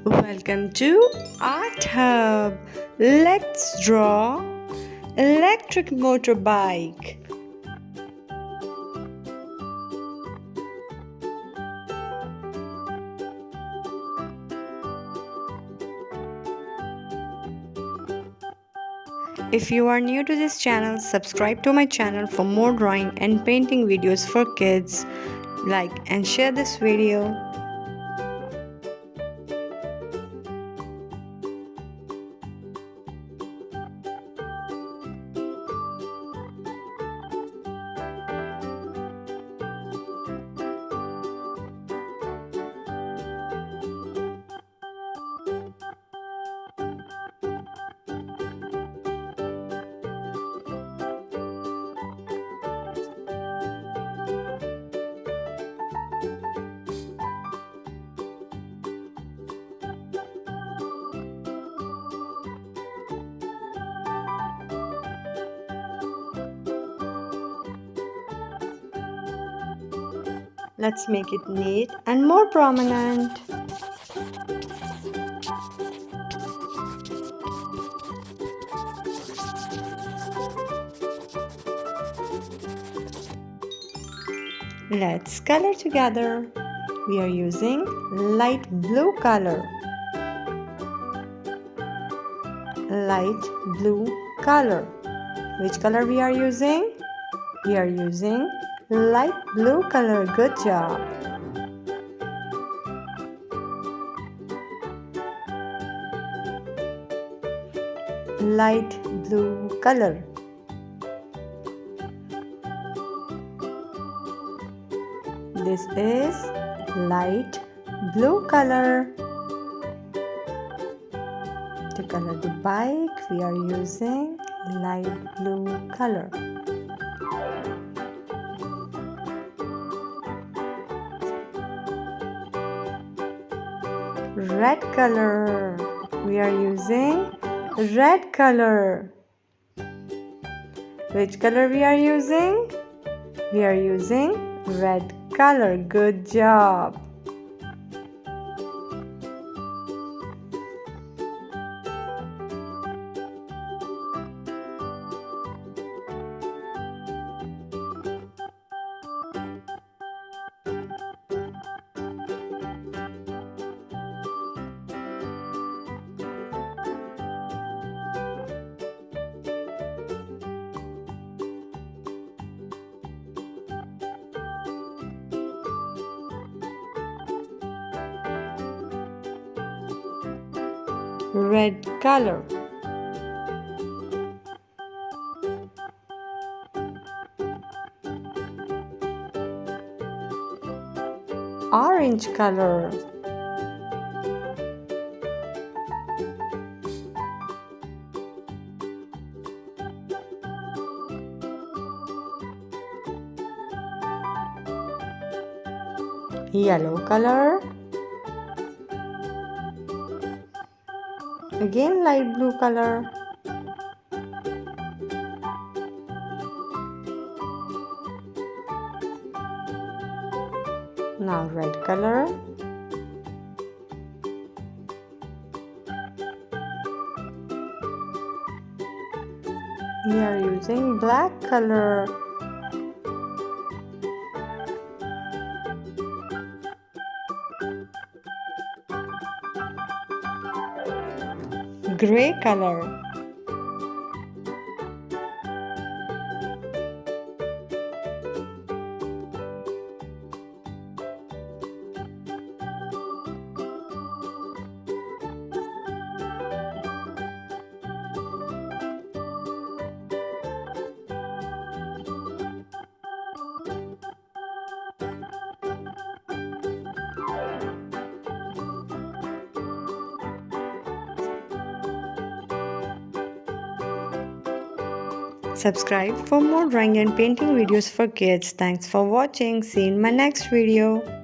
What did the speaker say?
Welcome to Art Hub. Let's draw electric motorbike. If you are new to this channel, subscribe to my channel for more drawing and painting videos for kids. Like and share this video. Let's make it neat and more prominent. Let's color together. We are using light blue color. Light blue color. Which color we are using? We are using light blue color. Good job. Light blue color. This is light blue color. To color the bike, we are using light blue color. Red color. We are using red color. Which color we are using? We are using red color. Good job. Red color. Orange color. Yellow color. Again light blue color. Now red color. We are using black color. Gray color. Subscribe for more drawing and painting videos for kids. Thanks for watching. See you in my next video.